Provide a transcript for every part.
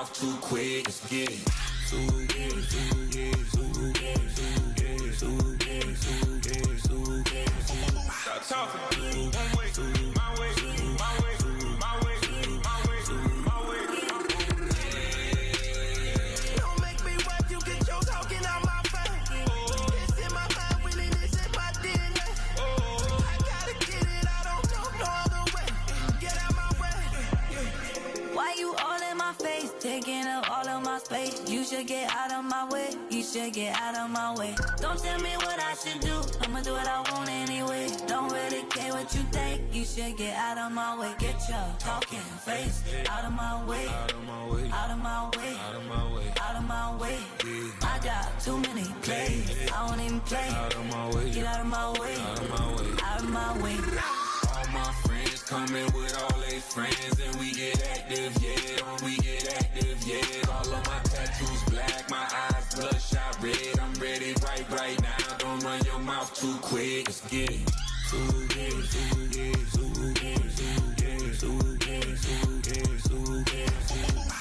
mouth too quick. Let's get it. Stop talking. One way, my way, my way, my way, my way, my way. Don't make me watch you get your talking out my face. It's in my mind, really, this in my DNA. I gotta get it, I don't know no other way. Get out my way. Why you all in my face, taking up all of my space? You should get out of my way, you should get out of my way. Don't tell me what I should do, I'ma do what I want anyway. Don't really care what you think, you should get out of my way. Get your talking face out of my way, out of my way, out of my way, out of my way, out of my way. I got too many plays, I won't even play. Out of my way, get out of my way, out of my way, out of my way. All my friends coming with all their friends, and we get active, yeah. We get active, yeah. All of my tattoos black, my eyes bloodshot red. I'm ready right now. Don't run your mouth too quick. Let's get it.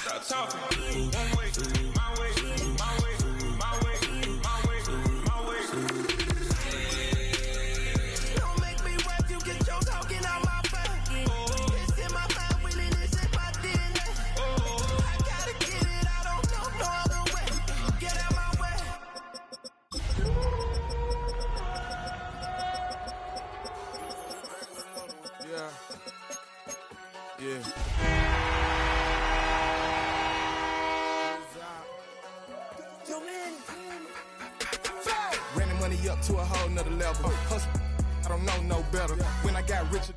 Stop talking. One way, my way, my way, my way, my way, my way. Don't make me watch you get your talking out my face. It's in my mind, really, this in my DNA. I gotta get it, I don't know no other way. Get out my way. Yeah. Running money up to a whole nother level. Hustle, I don't know no better. When I got richer.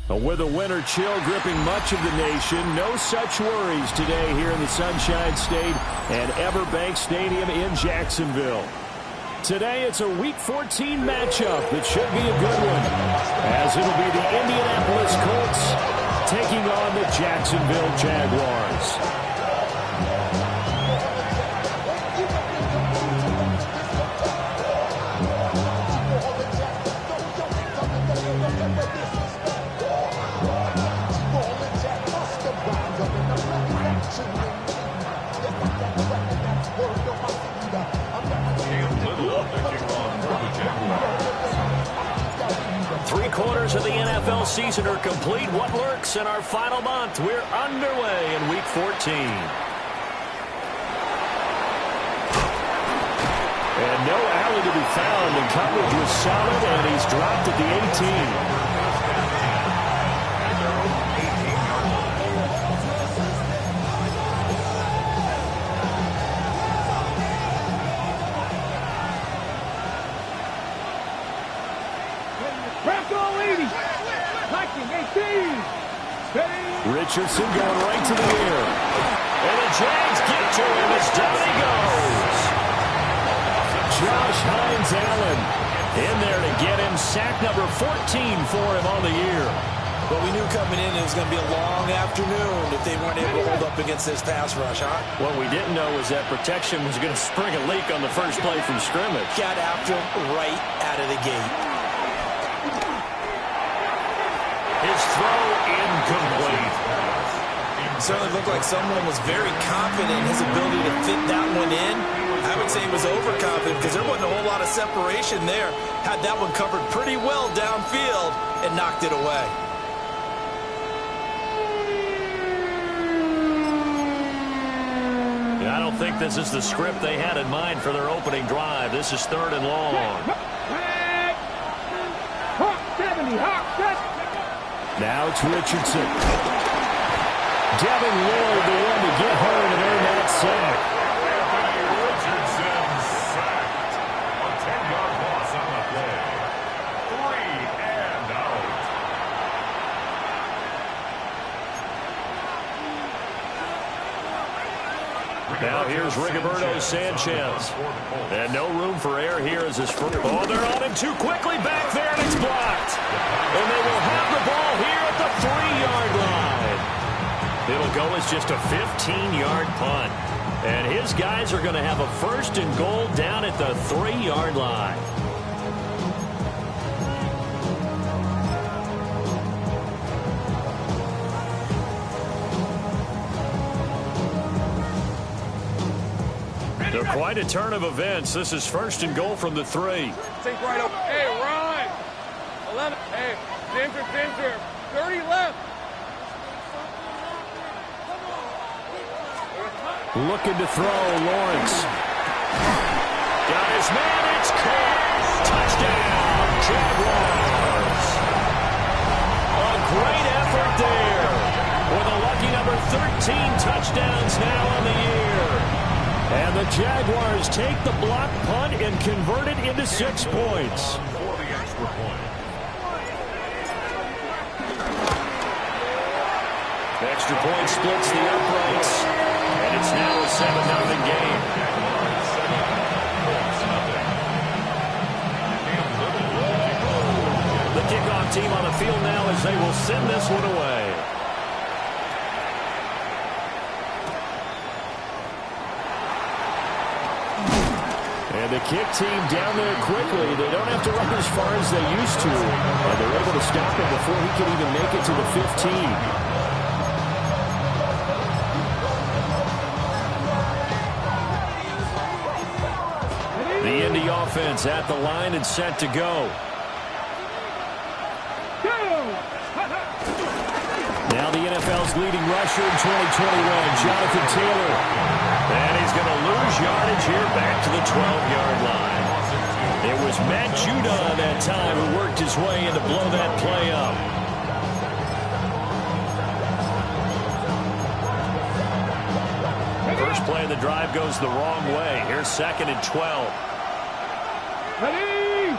With a winter chill gripping much of the nation, no such worries today here in the Sunshine State and Everbank Stadium in Jacksonville. Today it's a Week 14 matchup that should be a good one, as it'll be the Indianapolis Colts taking on the Jacksonville Jaguars. Three-quarters of the NFL season are complete. What lurks in our final month? We're underway in Week 14. And no alley to be found. The coverage was solid, and he's dropped at the 18. Richardson going right to the air. And the Jags get to him as down he goes. Josh Hines-Allen in there to get him. Sack number 14 for him on the year. But we knew coming in it was going to be a long afternoon if they weren't able to hold up against this pass rush, huh? What we didn't know was that protection was going to spring a leak on the first play from scrimmage. Got after him right out of the gate. His throw incomplete. It certainly looked like someone was very confident in his ability to fit that one in. I would say he was overconfident because there wasn't a whole lot of separation there. Had that one covered pretty well downfield and knocked it away. Yeah, I don't think this is the script they had in mind for their opening drive. This is 3rd and long. Now it's Richardson. Devin Lloyd, the one to get home and earn that sack. Richardson sacked. A 10-yard loss on the play. 3 and out. Now here's Rigoberto Sanchez. And no room for error here as his first. Oh, they're on him too quickly back there, and it's blocked. And they will have the ball here at the 3-yard line. It'll go as just a 15-yard punt. And his guys are going to have a 1st and goal down at the 3-yard line. Quite a turn of events. This is first and goal from the 3. Take right over. Hey, run. 11. Hey, Ginger. 30 left. Looking to throw, Lawrence. Got his man, it's caught. Touchdown, Jaguars. A great effort there. With a lucky number 13 touchdowns now on the year. And the Jaguars take the block punt and convert it into 6 points. For the extra point. Extra point splits the uprights. And it's now a 7-0 game. The kickoff team on the field now as they will send this one away. And the kick team down there quickly. They don't have to run as far as they used to. And they're able to stop him before he can even make it to the 15. The Indy offense at the line and set to go. Now the NFL's leading rusher in 2021, Jonathan Taylor. And he's going to lose yardage here back to the 12-yard line. It was Matt Judon that time who worked his way in to blow that play up. First play of the drive goes the wrong way. Here's 2nd and 12. Ready?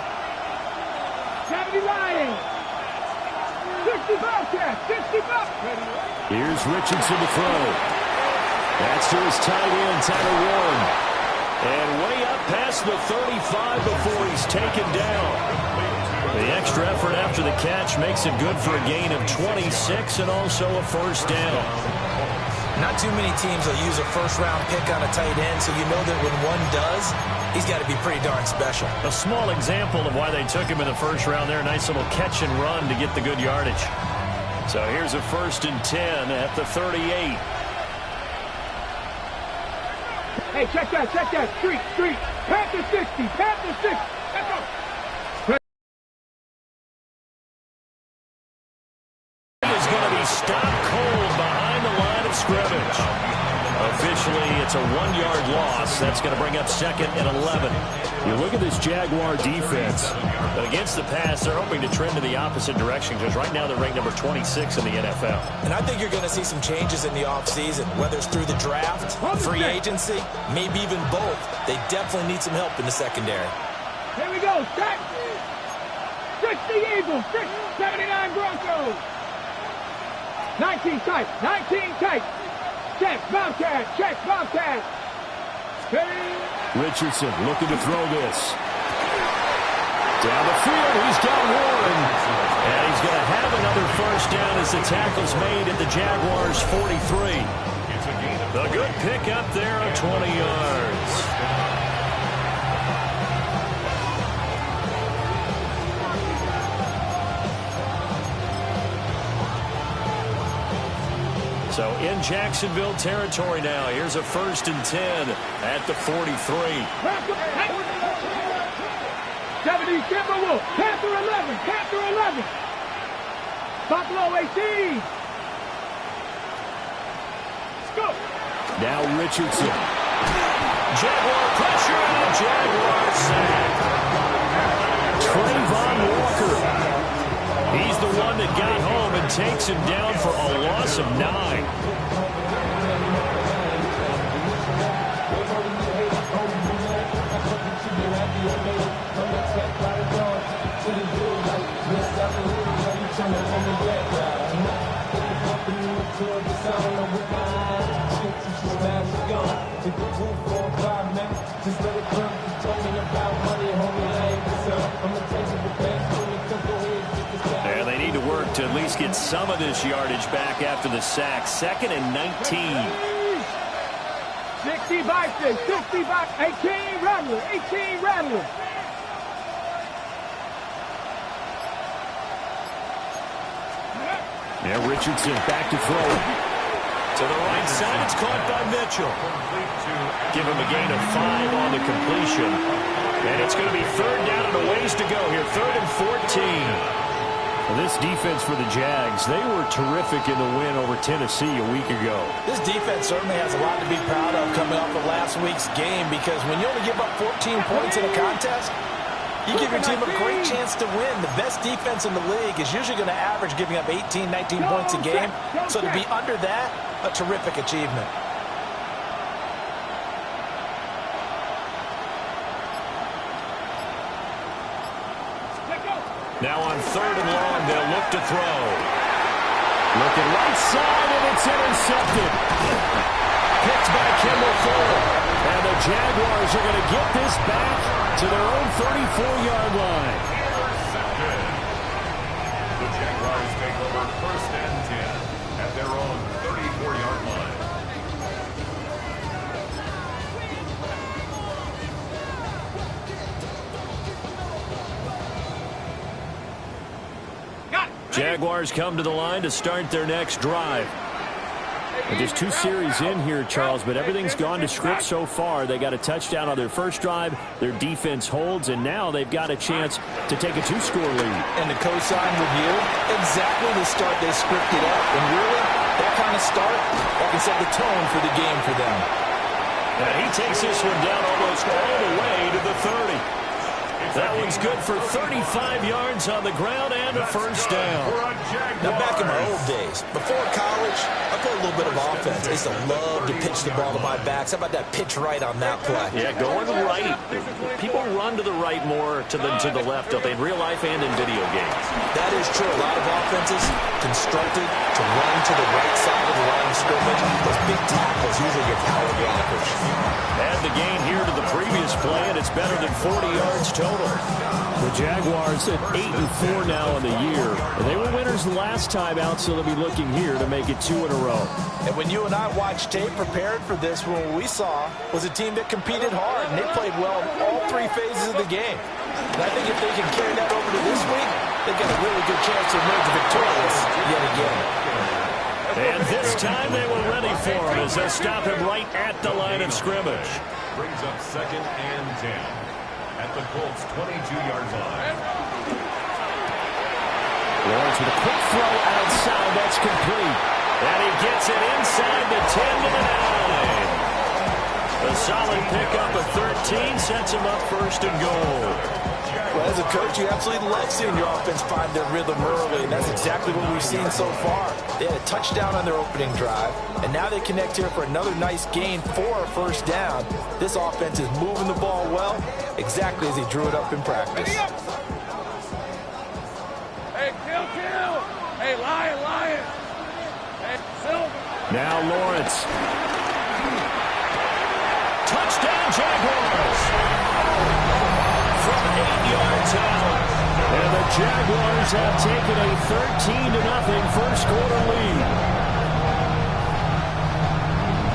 70 Lions. 65 cats. 65. Here's Richardson to throw. That's to his tight end, Tyler Warren. And way up past the 35 before he's taken down. The extra effort after the catch makes it good for a gain of 26 and also a first down. Not too many teams will use a first-round pick on a tight end, so you know that when one does, he's got to be pretty darn special. A small example of why they took him in the first round there. Nice little catch and run to get the good yardage. So here's a 1st and 10 at the 38. Hey, check that. Street. Panther 60. Let's go. Is going to be stopped cold behind the line of scrimmage. Officially, it's a 1-yard loss. That's going to bring up 2nd and 11. You look at this Jaguar defense. But against the pass, they're hoping to trend in the opposite direction because right now they're ranked number 26 in the NFL. And I think you're going to see some changes in the offseason, whether it's through the draft, free agency, maybe even both. They definitely need some help in the secondary. Here we go. Set. 60 Eagles. 79 Broncos. 19 tight. Check, Bobcat. Hey. Richardson looking to throw this. Down the field, he's got Warren. And he's going to have another first down as the tackle's made at the Jaguars' 43. The good pick up there of 20 yards. So in Jacksonville territory now. Here's a 1st and 10 at the 43. 70 Timberwolves. Panther 11. Buffalo 18. Let's go. Now Richardson. Jaguar pressure and Jaguar sack. Trayvon Walker. He's the one that got home and takes him down for a loss of 9. And they need to work to at least get some of this yardage back after the sack. 2nd and 19. 65, 18 Rattler. Now Richardson back to throw. To the right side, it's caught by Mitchell. Give him a gain of 5 on the completion. And it's going to be third down and a ways to go here. 3rd and 14. Well, this defense for the Jags, they were terrific in the win over Tennessee a week ago. This defense certainly has a lot to be proud of coming off of last week's game, because when you only give up 14 points in a contest, you give your team a great chance to win. The best defense in the league is usually going to average giving up 18, 19 points a game. So to be under that, a terrific achievement. Now on 3rd and long, they'll look to throw. Looking right side, and it's intercepted. Picked by Kimball Fuller. And the Jaguars are going to get this back to their own 34-yard line. Intercepted. The Jaguars take over 1st and 10 at their own 34-yard line. Jaguars come to the line to start their next drive. And there's 2 series in here, Charles, but everything's gone to script so far. They got a touchdown on their first drive. Their defense holds, and now they've got a chance to take a 2-score lead. And to co-sign with you, exactly the start they scripted up. And really, that kind of start, that can set the tone for the game for them. And he takes this one down almost all the way to the 30. That one's good for 35 yards on the ground and a first down. Now, back in my old days, before college, I played a little bit of offense. I used to love to pitch the ball to my backs. How about that pitch right on that play? Yeah, going right. People run to the right more to the left, don't they, in real life and in video games? That is true. A lot of offenses constructed to run to the right side of the line of scrimmage. Those big tackles, usually your power blockers. Add the gain here to the previous play, and it's better than 40 yards total. The Jaguars at 8-4 now in the year. They were winners last time out, so they'll be looking here to make it 2 in a row. And when you and I watched tape prepared for this, what we saw was a team that competed hard, and they played well in all 3 phases of the game. And I think if they can carry that over to this week, they've got a really good chance to emerge victorious yet again. And this time they were ready for him as they stop him right at the line of scrimmage. Brings up 2nd and 10 at the Colts' 22-yard line. Lawrence with a quick throw outside. That's complete. And he gets it inside the 10 to the 9. A solid pickup of 13 sets him up 1st and goal. Well, as a coach, you absolutely love seeing your offense find their rhythm early, and that's exactly what we've seen so far. They had a touchdown on their opening drive, and now they connect here for another nice gain for a first down. This offense is moving the ball well, exactly as he drew it up in practice. Hey, kill! Hey, lion! Hey, Silver! Now Lawrence. Touchdown, Jaguars! From 8 yards out. And the Jaguars have taken a 13-0 first quarter lead.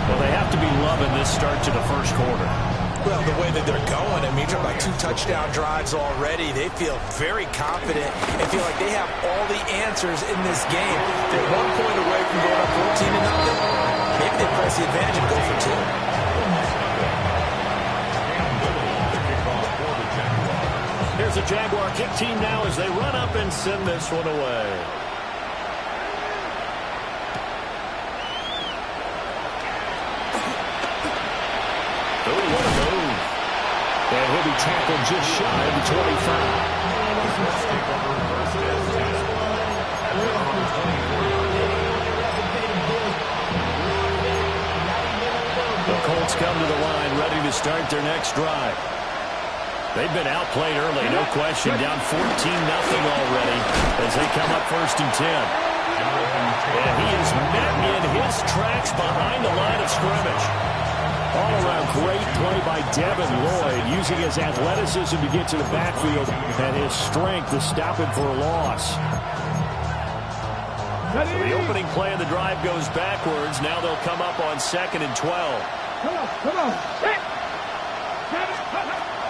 Well, they have to be loving this start to the first quarter. Well, the way that they're going, I mean, you're talking about 2 touchdown drives already. They feel very confident and feel like they have all the answers in this game. They're 1 point away from going up 14-0. Maybe they press the advantage and go for 2. Here's the Jaguar kick team now as they run up and send this one away. Oh, what a move. And he'll be tackled just shy of the 25. The Colts come to the line ready to start their next drive. They've been outplayed early, no question, down 14-0 already as they come up 1st and 10. And he is met in his tracks behind the line of scrimmage. All-around great play by Devin Lloyd, using his athleticism to get to the backfield and his strength to stop him for a loss. So the opening play of the drive goes backwards. Now they'll come up on 2nd and 12. Come on.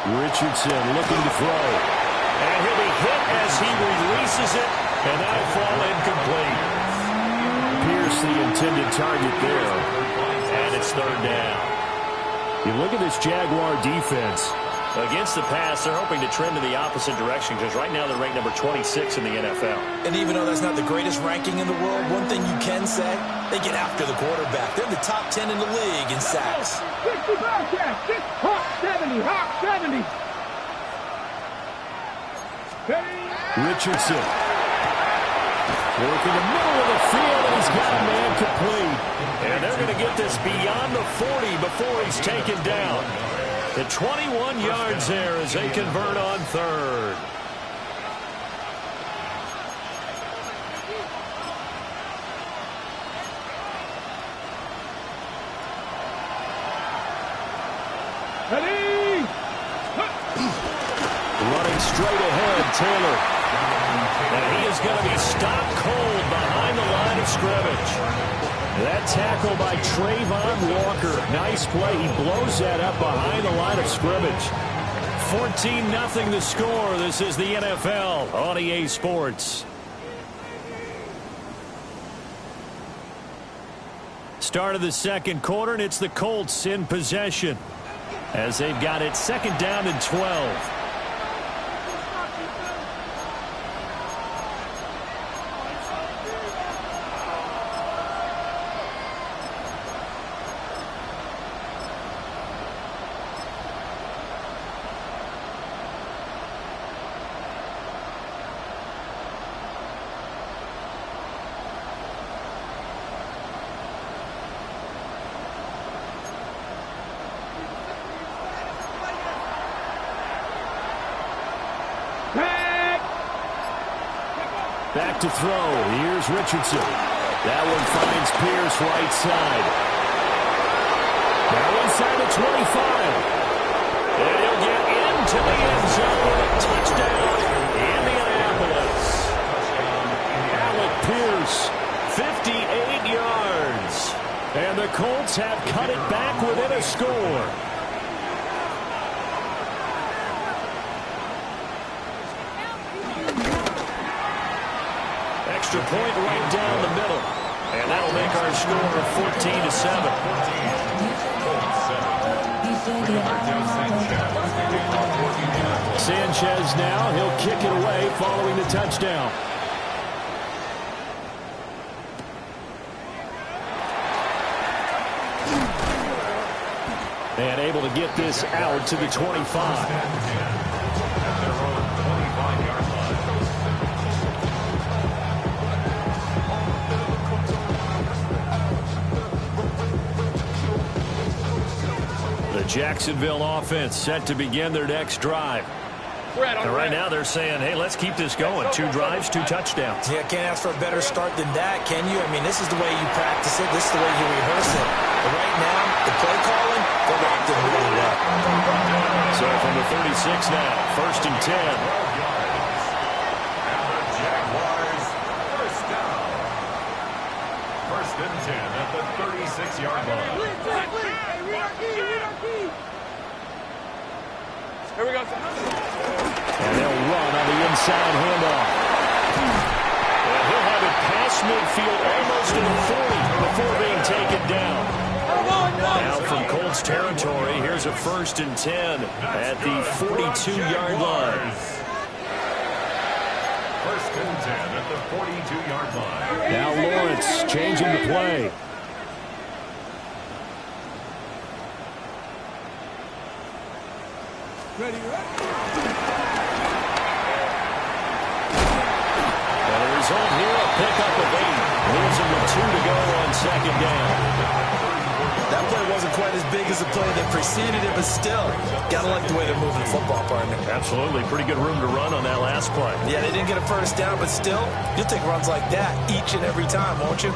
Richardson looking to throw. And he'll be hit as he releases it, and that'll fall incomplete. Appears missed the intended target there. And it's third down. You look at this Jaguar defense. Against the pass, they're hoping to trend in the opposite direction because right now they're ranked number 26 in the NFL. And even though that's not the greatest ranking in the world, one thing you can say, they get after the quarterback. They're in the top 10 in the league in sacks. 60 Bearcats, Hawk 70, Hawk 70. Richardson. Work in the middle of the field, and he's got a man complete. And they're going to get this beyond the 40 before he's taken down. The 21 yards there as they convert on third. Running straight ahead, Taylor. And he is going to be stopped cold behind the line of scrimmage. That tackle by Trayvon Walker. Nice play. He blows that up behind the line of scrimmage. 14-0 the score. This is the NFL on EA Sports. Start of the second quarter, and it's the Colts in possession as they've got it second down and 12. Back to throw. Here's Richardson. That one finds Pierce right side. Now inside the 25. And he'll get into the end zone with a touchdown. Indianapolis. Alec Pierce, 58 yards. And the Colts have cut it back within a score. Extra point right down the middle. And that'll make our score 14-7. Sanchez now. He'll kick it away following the touchdown. And able to get this out to the 25. Jacksonville offense set to begin their next drive. And right now they're saying, hey, let's keep this going. 2 drives, 2 touchdowns. Yeah, can't ask for a better start than that, can you? I mean, this is the way you practice it. This is the way you rehearse it. But right now, the play calling, they're locked in really well. So from the 36 now, 1st and 10. Jaguars, first down. 1st and 10 at the 36-yard line. Here we go. And they'll run on the inside handoff. And he'll have it past midfield almost to the 40 before being taken down. Now from Colts territory, here's a 1st and 10 at the 42-yard line. 1st and 10 at the 42-yard line. Now Lawrence changing the play. Ready. And the result here, a pickup of 8. Leaves him with 2 to go on 2nd down. That play wasn't quite as big as the play that preceded it, but still, gotta like the way they're moving the football, partner. Absolutely. Pretty good room to run on that last play. Yeah, they didn't get a 1st down, but still, you'll take runs like that each and every time, won't you?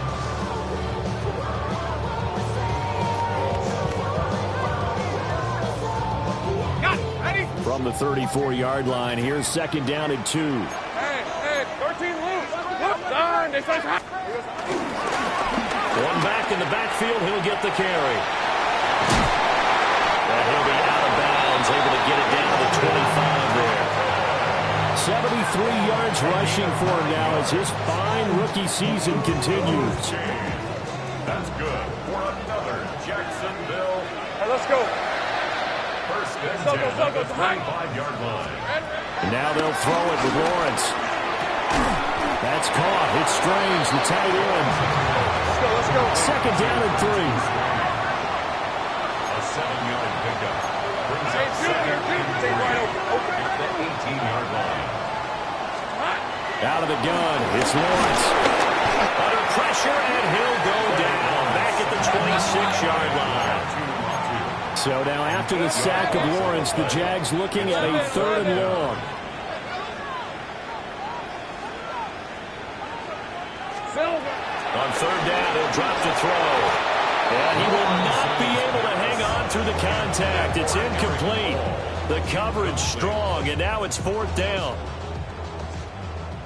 From the 34-yard line, here's 2nd down and 2. Hey, 13 loose. Darn, they say One back in the backfield, he'll get the carry. And he'll be out of bounds, able to get it down to the 25 there. 73 yards rushing for him now as his fine rookie season continues. for another Jacksonville. Hey, let's go. First and 10 at the 25-yard line. And now they'll throw it with Lawrence. That's caught. It's Strange, the tight end. Let's go. Second down and 3. A 7-yard pickup. Brings up second and 3 at the 18-yard line. Out of the gun, it's Lawrence. Under pressure, and he'll go down. Back at the 26-yard line. So now after the sack of Lawrence, the Jags looking at a 3rd and long. On 3rd down, he'll drop to throw. And he will not be able to hang on through the contact. It's incomplete. The coverage strong, and now it's 4th down.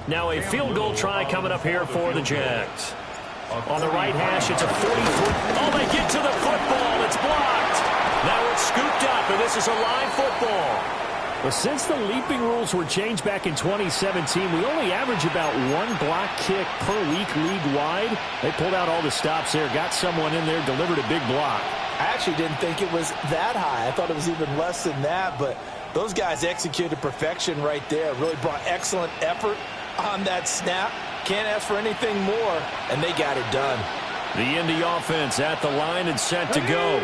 Now a field goal try coming up here for the Jags. On the right hash, it's a 40-foot. Oh, they get to the football. It's blocked. Now it's scooped up, and this is a live football. Well, since the leaping rules were changed back in 2017, we only average about 1 block kick per week league-wide. They pulled out all the stops there, got someone in there, delivered a big block. I actually didn't think it was that high. I thought it was even less than that, but those guys executed perfection right there. Really brought excellent effort on that snap. Can't ask for anything more, and they got it done. The Indy offense at the line and set to go.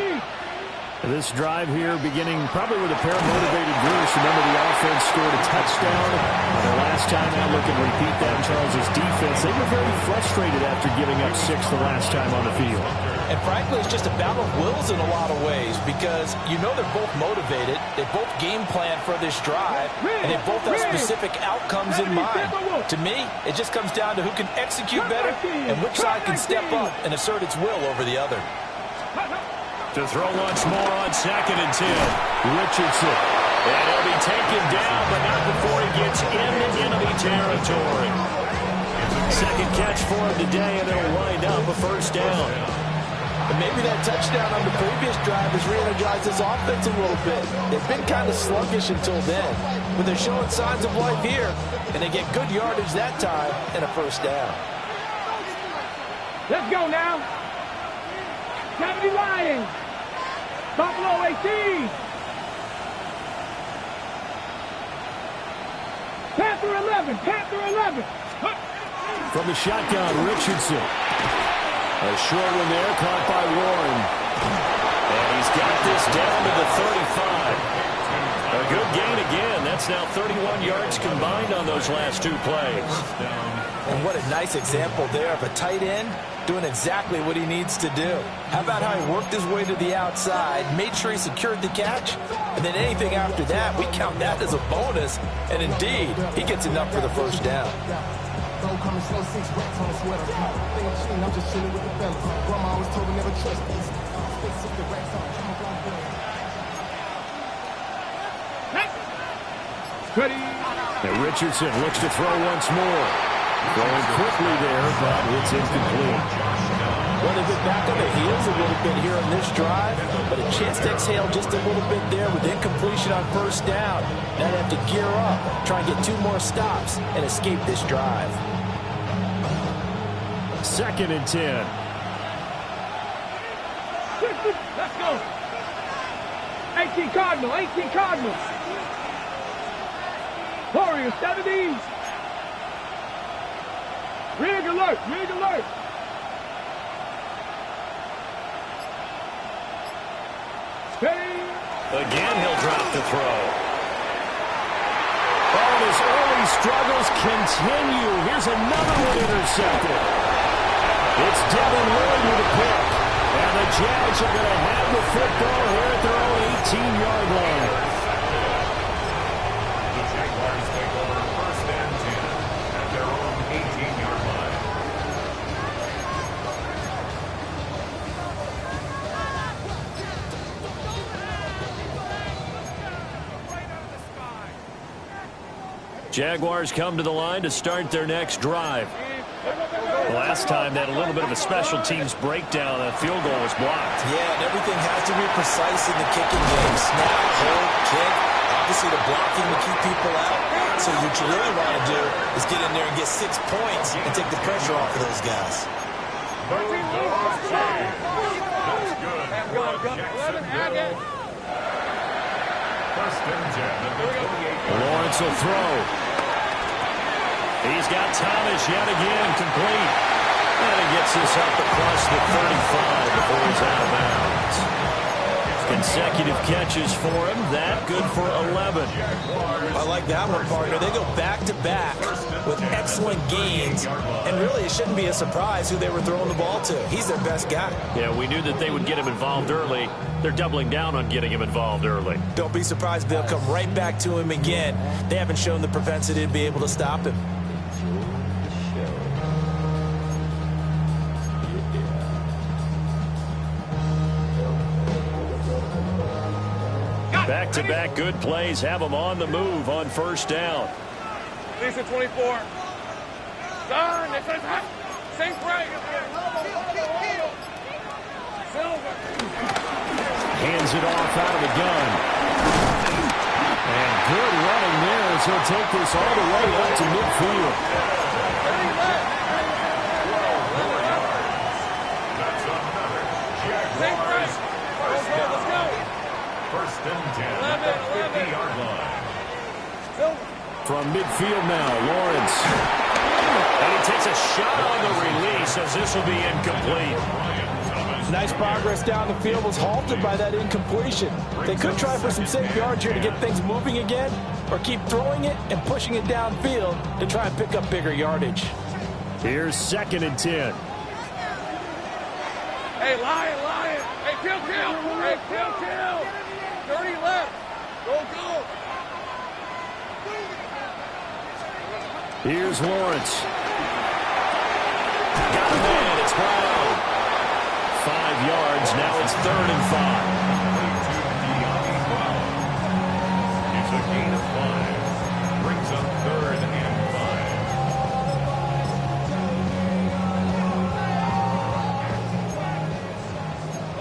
This drive here beginning probably with a pair of motivated groups. Remember, the offense scored a touchdown. The last time out, look and repeat that, Charles' defense. They were very frustrated after giving up 6 the last time on the field. And frankly, it's just a battle of wills in a lot of ways because you know they're both motivated. They both game plan for this drive, and they both have specific outcomes in mind. To me, it just comes down to who can execute better and which side can step up and assert its will over the other. To throw once more on 2nd and 10. Richardson. And he'll be taken down, but not before he gets into enemy territory. Second catch for him today, and it'll wind up a 1st down. And maybe that touchdown on the previous drive has re-energized his offense a little bit. They've been kind of sluggish until then. But they're showing signs of life here, and they get good yardage that time and a 1st down. Let's go now. 70 Lions. Buffalo 18. Panther 11. Panther 11. From the shotgun, Richardson. A short one there, caught by Warren. And he's got this down to the 35. A good gain again. That's now 31 yards combined on those last 2 plays. And what a nice example there of a tight end doing exactly what he needs to do. How about how he worked his way to the outside, made sure he secured the catch, and then anything after that, we count that as a bonus. And indeed, he gets enough for the 1st down. And Richardson looks to throw once more. Going quickly there, but it's incomplete. Well, they've been back on their heels a little bit here on this drive, but a chance to exhale just a little bit there with incompletion on 1st down. Now they have to gear up, try and get 2 more stops, and escape this drive. 2nd and 10. Let's go. 18 Cardinal. 18 Cardinal. Warriors 70. Rig alert. Rig alert. Steady. Again, he'll drop the throw. Oh, and his early struggles continue. Here's another one intercepted. It's Devin Lloyd with a pick. And the Jags are going to have the football here at their own 18-yard line. The Jaguars take over 1st and 10 at their own 18-yard line. Jaguars come to the line to start their next drive. Last time, they had a little bit of a special teams breakdown. That field goal was blocked. Yeah, and everything has to be precise in the kicking game. Snap, hold, kick. Obviously, the blocking to keep people out. So what you really want to do is get in there and get 6 points and take the pressure off of those guys. Lawrence will throw. He's got Thomas yet again, complete. And he gets this up across the 35 before he's out of bounds. Consecutive catches for him. That good for 11. I like that one, partner. They go back-to-back with excellent gains. And really, it shouldn't be a surprise who they were throwing the ball to. He's their best guy. Yeah, we knew that they would get him involved early. They're doubling down on getting him involved early. Don't be surprised if they'll come right back to him again. They haven't shown the propensity to be able to stop him. Back-to-back good plays have them on the move on first down. Lisa 24. Son, this is hot. Same break. Silver. Hands it off out of the gun. And good running there as he'll take this all the way up to midfield. Same break. Let's go. First and 10 at the 50-yard line. From midfield now, Lawrence. And he takes a shot on the release as this will be incomplete. Nice progress down the field, was halted by that incompletion. They could try for some safe yards here to get things moving again, or keep throwing it and pushing it downfield to try and pick up bigger yardage. Here's 2nd and 10. Hey, Lion. Hey, kill. Hey, kill. 30 left. Go. Here's Lawrence. Got him in. It's Brown. 5 yards. Now it's 3rd and 5. It's a gain of 5. Brings up 3rd and 5.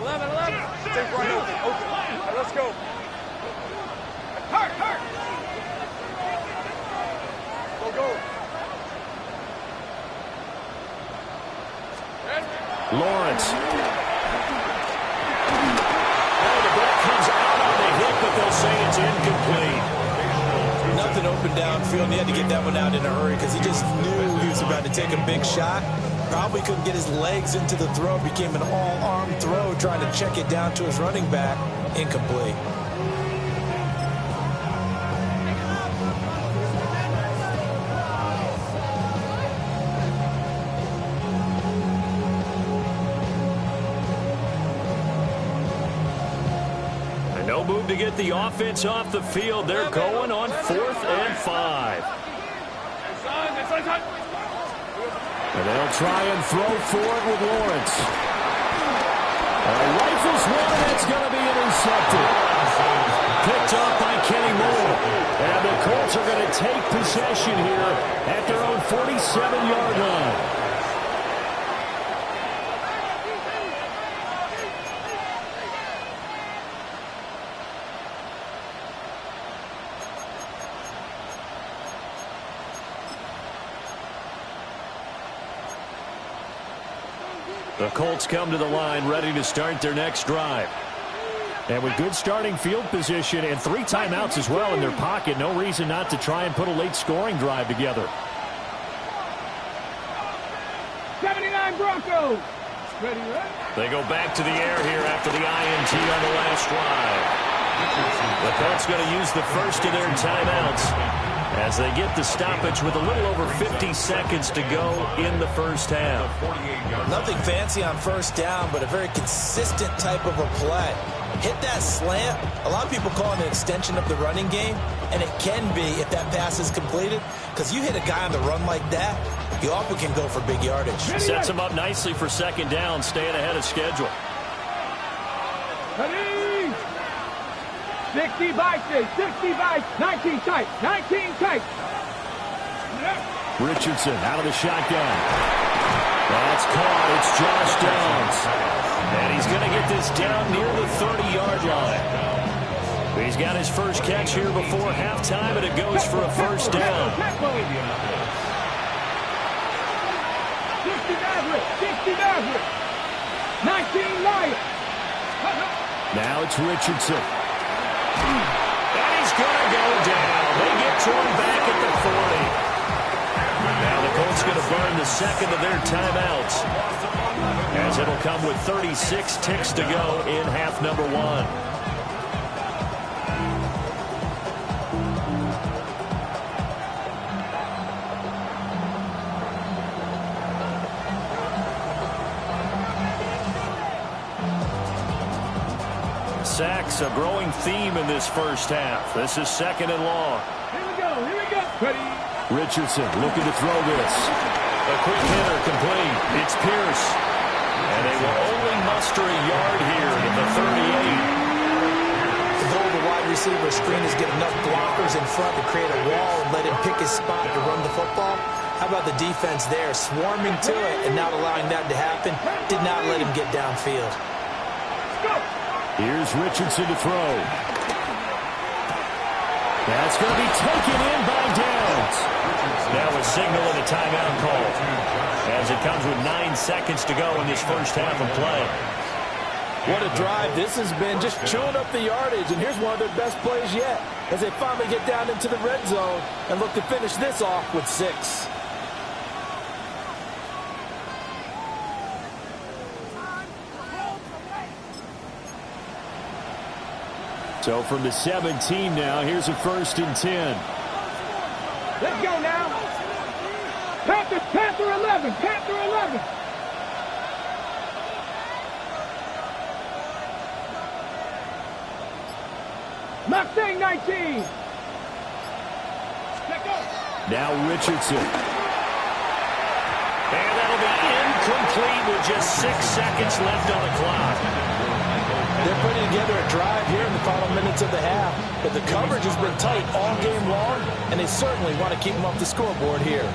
11. Take right open. All right, let's go. Hurt. Go. Lawrence. The ball comes out on the hit, but they'll say it's incomplete. Nothing open downfield, and he had to get that one out in a hurry because he just knew he was about to take a big shot. Probably couldn't get his legs into the throw. It became an all-arm throw, trying to check it down to his running back. Incomplete. No move to get the offense off the field. They're going on 4th and 5. And they'll try and throw for it with Lawrence. Rifles one, and it's going to be intercepted. Picked up by Kenny Moore. And the Colts are going to take possession here at their own 47-yard line. The Colts come to the line ready to start their next drive. And with good starting field position and 3 timeouts as well in their pocket, no reason not to try and put a late scoring drive together. 79 Broncos. Ready, right? They go back to the air here after the INT on the last drive. The Colts going to use the first of their timeouts as they get the stoppage with a little over 50 seconds to go in the first half. Nothing fancy on first down, but a very consistent type of a play. Hit that slant. A lot of people call it an extension of the running game, and it can be if that pass is completed, because you hit a guy on the run like that, you often can go for big yardage. Sets him up nicely for 2nd down, staying ahead of schedule. 60 by 19 tight. Richardson out of the shotgun. That's caught. It's Josh Downs. And he's going to get this down near the 30-yard line. He's got his first catch here before halftime, and it goes for a first down. 60 Maverick. 19 Lions. Now it's Richardson. And he's going to go down. They get to him back at the 40. Now the Colts going to burn the second of their timeouts, as it'll come with 36 ticks to go in half number one. Sacks, a growing theme in this first half. This is second and long. Here we go. Ready? Richardson looking to throw this. A quick hitter complete. It's Pierce. And they will only muster a yard here to the 38. The goal of the wide receiver screen is get enough blockers in front to create a wall and let him pick his spot to run the football. How about the defense there, swarming to it and not allowing that to happen? Did not let him get downfield. Here's Richardson to throw. That's going to be taken in by Downs. Now a signal and a timeout call, as it comes with 9 seconds to go in this first half of play. What a drive this has been, just chewing up the yardage, and here's one of their best plays yet, as they finally get down into the red zone and look to finish this off with 6. So from the 17 now, here's a 1st and 10. Let's go now. Panther 11. Mustang 19. Let's go. Now Richardson. And that'll be incomplete with just 6 seconds left on the clock. They're putting together a drive here in the final minutes of the half, but the coverage has been tight all game long, and they certainly want to keep them off the scoreboard here.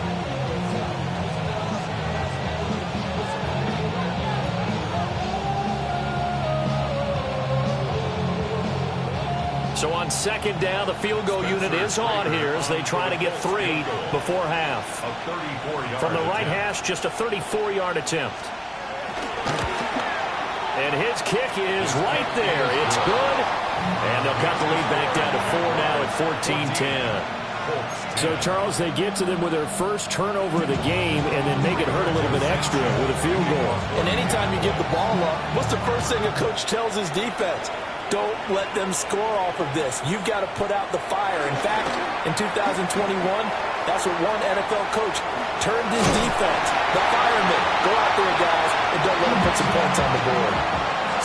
So on second down, the field goal unit is on here as they try to get 3 before half. From the right hash, just a 34-yard attempt. And his kick is right there. It's good. And they'll cut the lead back down to 4 now at 14-10. So, Charles, they get to them with their first turnover of the game and then make it hurt a little bit extra with a field goal. And anytime you give the ball up, what's the first thing a coach tells his defense? Don't let them score off of this. You've got to put out the fire. In fact, in 2021, that's what one NFL coach turned his defense. The firemen. Go out there, guys, and don't let them put some points on the board.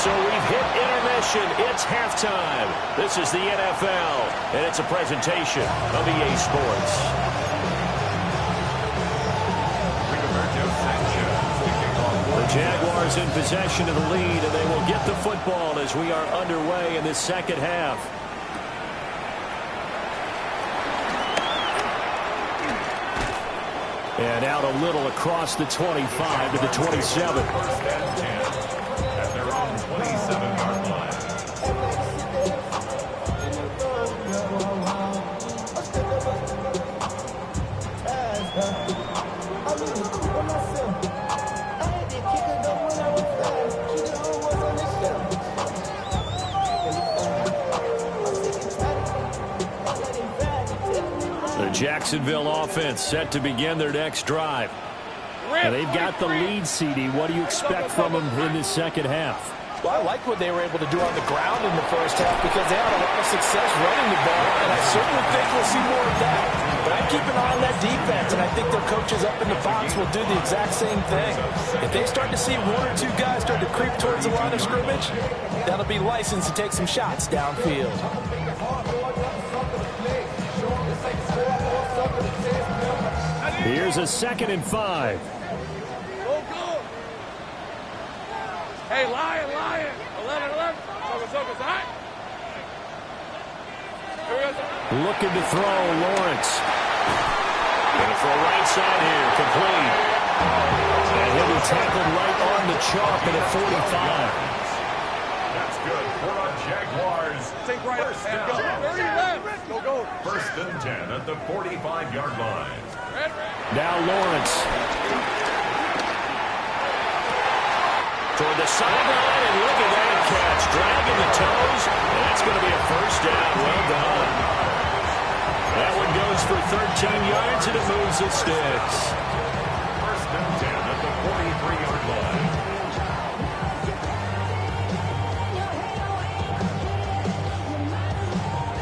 So we've hit intermission. It's halftime. This is the NFL, and it's a presentation of EA Sports. The Jaguars in possession of the lead, and they will get the football as we are underway in this second half. And out a little across the 25 to the 27. First and 10 at their own 27-yard line. The Jacksonville offense set to begin their next drive. And they've got the lead, CD. What do you expect from them in this second half? Well, I like what they were able to do on the ground in the first half because they had a lot of success running the ball, and I certainly think we'll see more of that. But I keep an eye on that defense, and I think their coaches up in the box will do the exact same thing. If they start to see 1 or 2 guys start to creep towards the line of scrimmage, that'll be licensed to take some shots downfield. Here's a 2nd and 5. Go. Hey, Lion. 11. Focus. All right. Looking to throw, Lawrence. Going to throw right side here, complete. And he'll be tackled right on the chalk at a 45. That's good for our Jaguars. Take right. First down. 30 left. Go. First and 10 at the 45-yard line. Now Lawrence. Toward the sideline, and look at that catch. Dragging the toes, and that's going to be a first down. Well done. for 13 yards, and it moves the sticks. First and 10 at the 43-yard line.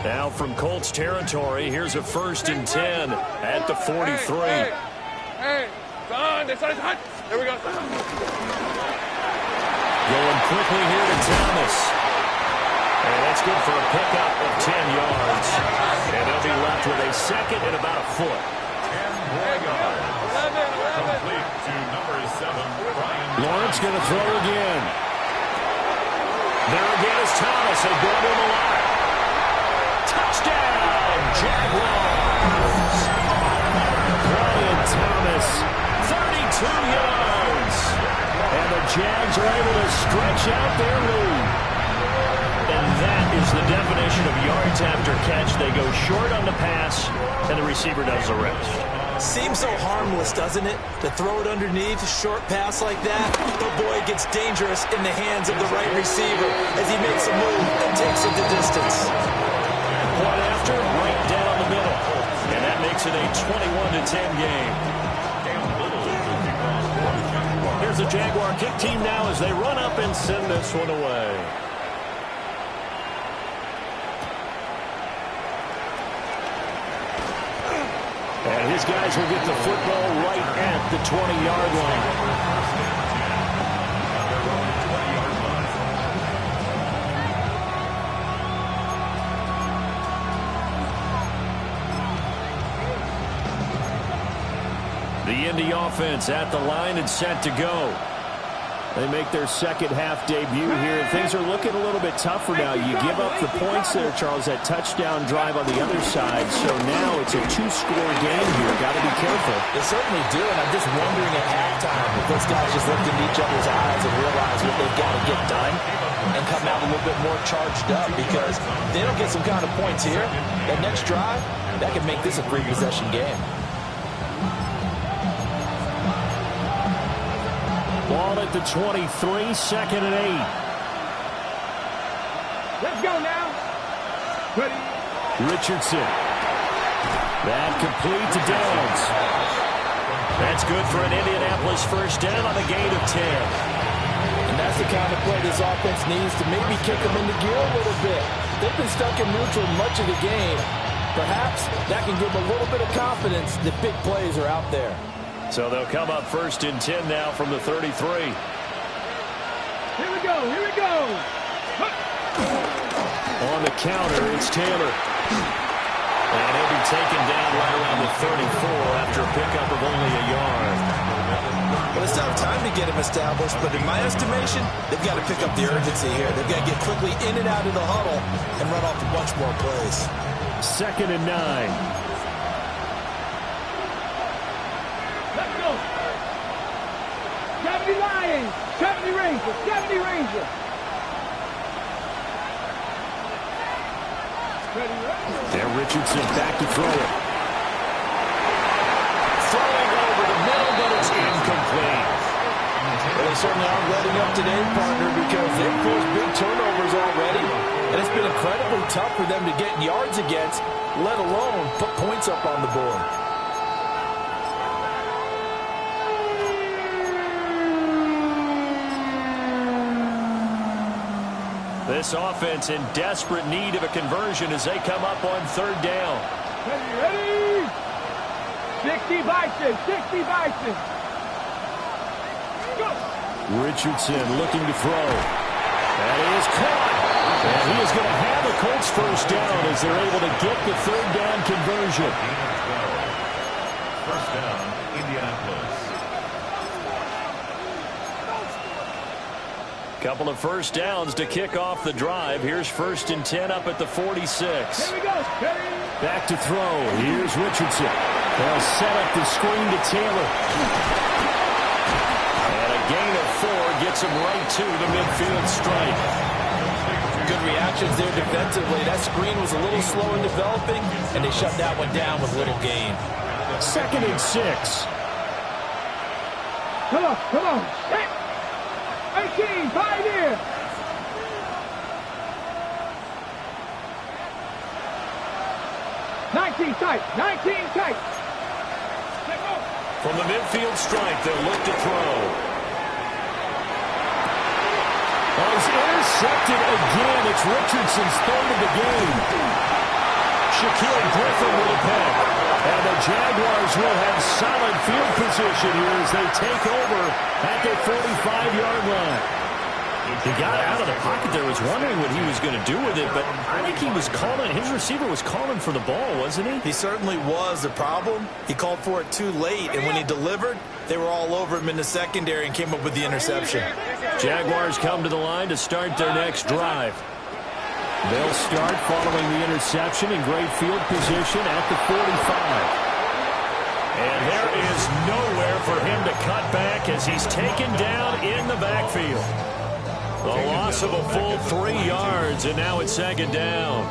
Now from Colts territory, here's a 1st and 10 at the 43. Hey, son, this is hot. Here we go. Going quickly here to Thomas. And that's good for a pickup of 10 yards. And they'll be left with a second and about a foot. And complete to number 7, Brian. Lawrence going to throw again. There again is Thomas. They go to him a lot. Touchdown, Jaguars. Brian Thomas, 32 yards. And the Jags are able to stretch out their lead. And that is the definition of yards after catch. They go short on the pass, and the receiver does the rest. Seems so harmless, doesn't it? To throw it underneath, a short pass like that. But boy, it gets dangerous in the hands of the right receiver as he makes a move and takes it the distance. Point after, right down the middle. And that makes it a 21-10 game. Here's the Jaguar kick team now as they run up and send this one away. And his guys will get the football right at the 20-yard line. The Indy offense at the line and set to go. They make their second half debut here. Things are looking a little bit tougher now. You give up the points there, Charles, that touchdown drive on the other side. So now it's a 2-score game here. Got to be careful. They certainly do, and I'm just wondering at halftime if those guys just looked into each other's eyes and realize what they've got to get done and come out a little bit more charged up, because if they don't get some kind of points here, that next drive, that could make this a 3-possession game. Ball at the 23, 2nd and 8. Let's go now. Ready. Richardson. That complete to Downs. That's good for an Indianapolis first down on a gain of 10. And that's the kind of play this offense needs to maybe kick them into gear a little bit. They've been stuck in neutral much of the game. Perhaps that can give them a little bit of confidence that big plays are out there. So they'll come up 1st and 10 now from the 33. Here we go. Here we go. On the counter, it's Taylor. And he'll be taken down right around the 34 after a pickup of only a yard. Well, it's not time to get him established, but in my estimation, they've got to pick up the urgency here. They've got to get quickly in and out of the huddle and run off a bunch more plays. 2nd and 9. Let's go. 70 Lions, 70 Rangers, 70 Rangers. There, Richardson back to throw it. Throwing over the middle, but it's incomplete. Well, they certainly aren't letting up today, partner, because they've forced big turnovers already, and it's been incredibly tough for them to get yards against, let alone put points up on the board. This offense in desperate need of a conversion as they come up on 3rd down. Ready? 60 Bison, 60 Bison. Go. Richardson looking to throw. That is caught. And he is going to have the Colts first down as they're able to get the 3rd down conversion. First down, Indianapolis. Couple of first downs to kick off the drive. Here's 1st and 10 up at the 46. Here we go. Ready? Back to throw. Here's Richardson. They'll set up the screen to Taylor. And a gain of 4 gets him right to the midfield stripe. Good reactions there defensively. That screen was a little slow in developing, and they shut that one down with little gain. 2nd and 6. Come on, come on. Hey. 18, 5 here. 19 tight. 19 tight. From the midfield stripe, they'll look to throw. Oh, he's intercepted again. It's Richardson's third of the game. Shaquille Griffin with a pick. And the Jaguars will have solid field position here as they take over at their 45-yard line. He got out of the pocket there. Was wondering what he was going to do with it, but I think he was calling. His receiver was calling for the ball, wasn't he? He certainly was. The problem, he called for it too late, and when he delivered, they were all over him in the secondary and came up with the interception. Jaguars come to the line to start their next drive. They'll start following the interception in great field position at the 45. And there is nowhere for him to cut back as he's taken down in the backfield. A loss of a full 3 yards, and now it's second down.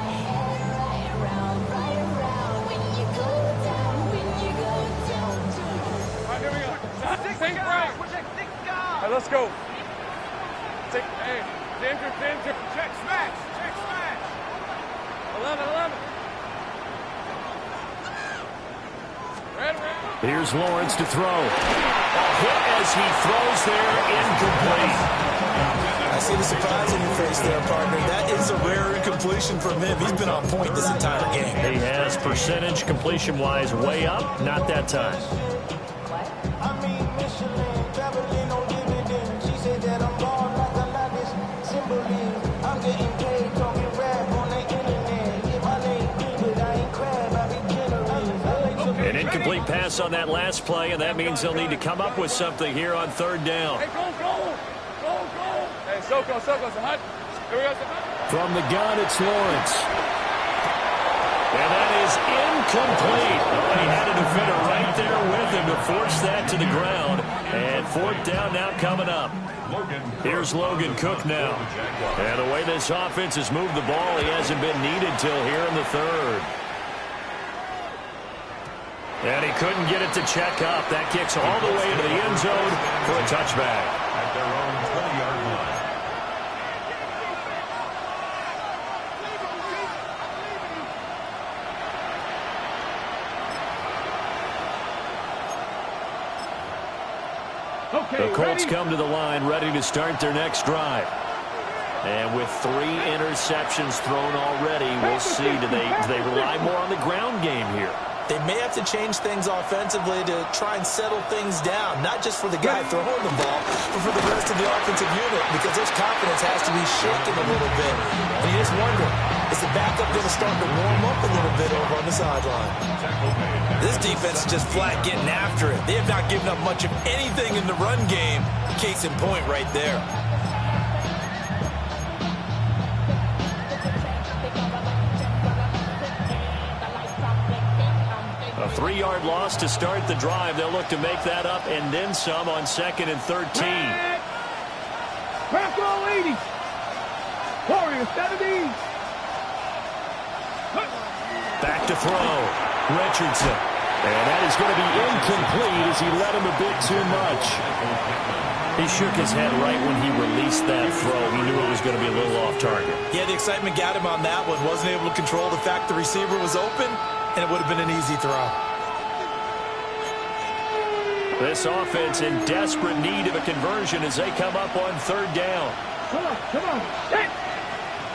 Think right. Hey, let's go. Hey, Ginger. Check smash. 11. Red. Here's Lawrence to throw. A hit as he throws there, incomplete. I see the surprise on your face there, partner. That is a rare incompletion from him. He's been on point this entire game. He has percentage completion-wise way up. Not that time. An incomplete pass on that last play, and that means they'll need to come up with something here on third down. Hey, go. Hey, Soko, Hut. Here we go, From the gun, it's Lawrence. And that is incomplete. Oh, he had a defender right there with him to force that to the ground. And fourth down now coming up. Here's Logan Cook now. And the way this offense has moved the ball, he hasn't been needed till here in the third. And he couldn't get it to check up. That kicks all the way to the end zone for a touchback. At their own 20-yard line. The Colts come to the line ready to start their next drive. And with 3 interceptions thrown already, we'll see. Do they rely more on the ground game here? They may have to change things offensively to try and settle things down, not just for the guy throwing the ball, but for the rest of the offensive unit, because their confidence has to be shaken a little bit. And you just wonder, is the backup going to start to warm up a little bit over on the sideline? This defense is just flat getting after it. They have not given up much of anything in the run game. Case in point right there. A 3-yard loss to start the drive. They'll look to make that up and then some on 2nd and 13. Crack all 80s. Warriors 70s. Back to throw. Richardson. And that is going to be incomplete as he led him a bit too much. He shook his head right when he released that throw. He knew it was going to be a little off target. Yeah, the excitement got him on that one. Wasn't able to control the fact the receiver was open, and it would have been an easy throw. This offense in desperate need of a conversion as they come up on third down. Come on.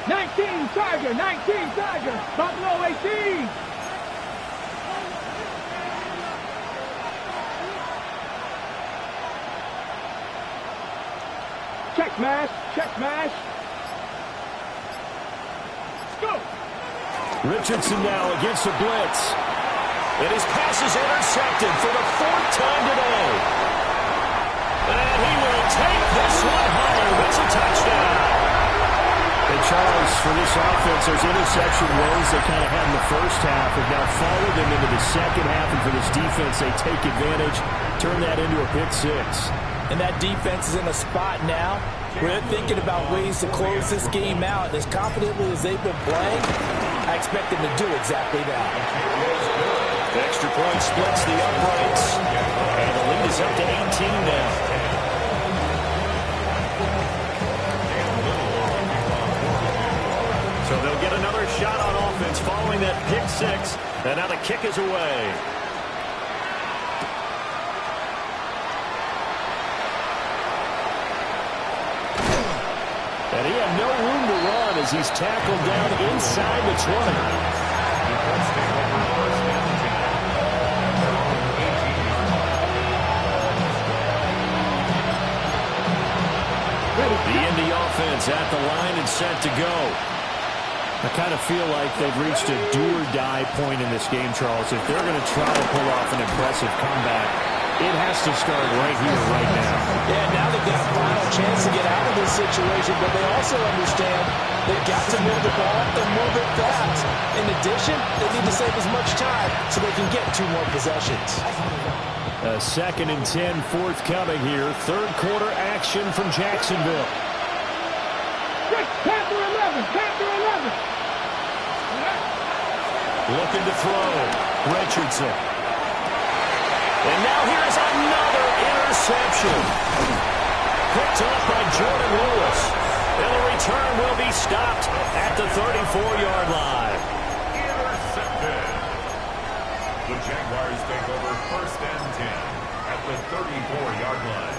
19 Tiger. Buffalo 18. Check mash. Let's go. Richardson now against the blitz. And his pass is intercepted for the 4th time today. And he will take this one home. It's a touchdown. And Charles, for this offense, those interception woes they kind of had in the first half have now followed them into the second half. And for this defense, they take advantage, turn that into a pick 6. And that defense is in a spot now where they're thinking about ways to close this game out. And as confidently as they've been playing, I expect them to do exactly that. Extra point splits the uprights. And the lead is up to 18 now. So they'll get another shot on offense following that pick 6. And now the kick is away. And he had no room to run as he's tackled down inside the 20. The Indy offense at the line and set to go. I kind of feel like they've reached a do-or-die point in this game, Charles. If they're going to try to pull off an impressive comeback, it has to start right here, right now. Yeah, now they've got a final chance to get out of this situation, but they also understand they've got to move the ball and move it fast. In addition, they need to save as much time so they can get 2 more possessions. A 2nd and 10 forthcoming here. Third quarter action from Jacksonville. Panther 11, Panther 11. Looking to throw. Richardson. And now here's another interception. Picked up by Jordan Lewis. And the return will be stopped at the 34-yard line. Intercepted. The Jaguars take over 1st and 10 at the 34-yard line.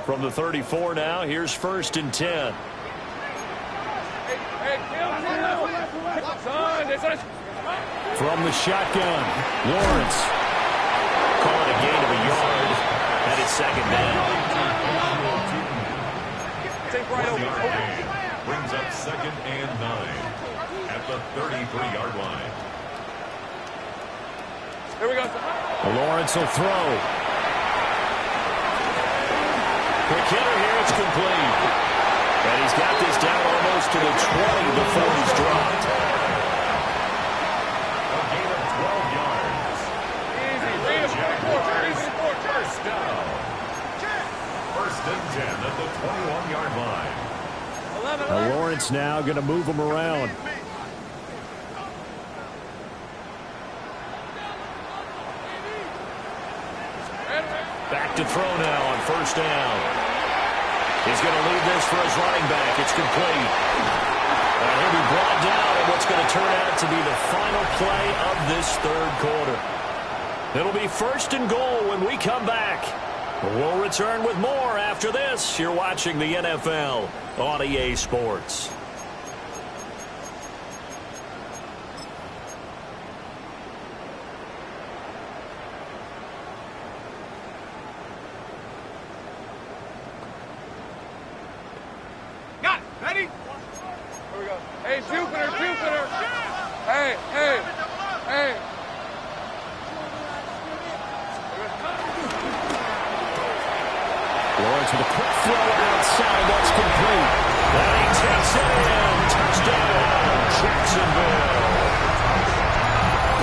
From the 34 now, here's 1st and 10. From the shotgun, Lawrence. Call it a gain of a yard. And it's 2nd down. Brings up 2nd and 9 at the 33-yard line. Here we go. Lawrence will throw. Quick hitter here, it's complete. And he's got this down almost to the 20 before he's dropped. A gain of 12 yards. Jaguars, first down. 1st and 10 at the 21-yard line. Now Lawrence now going to move him around. Back to throw now on 1st down. He's going to leave this for his running back. It's complete. And he'll be brought down in what's going to turn out to be the final play of this 3rd quarter. It'll be 1st and goal when we come back. We'll return with more after this. You're watching the NFL on EA Sports. Hey, Jupiter. Hey. Lawrence with a quick throw outside. That's complete. And he takes it in. Touchdown, Jacksonville.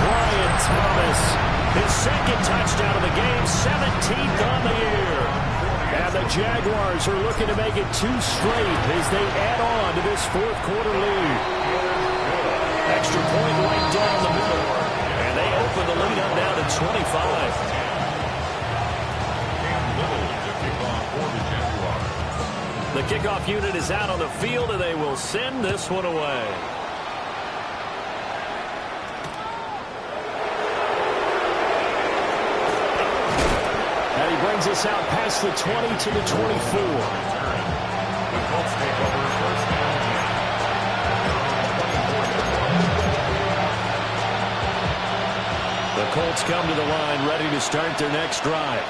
Brian Thomas, his 2nd touchdown of the game, 17th on the year. And the Jaguars are looking to make it 2 straight as they add on to this 4th quarter lead. Extra point right down the middle. And they open the lead up now to 25. The kickoff unit is out on the field, and they will send this one away. And he brings us out past the 20 to the 24. The Colts take over 1st and 10. The Colts come to the line ready to start their next drive.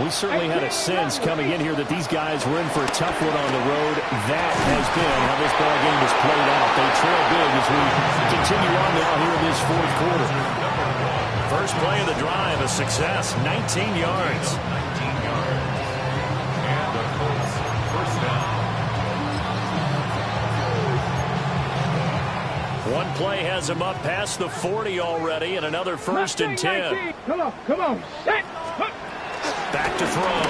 We certainly had a sense coming in here that these guys were in for a tough one on the road. That has been how this ball game has played out. They trail big as we continue on now here in this 4th quarter. First play of the drive, a success, 19 yards. And the Colts, 1st down. One play has him up past the 40 already, and another 1st and 10. Come on. Set. Back to throw.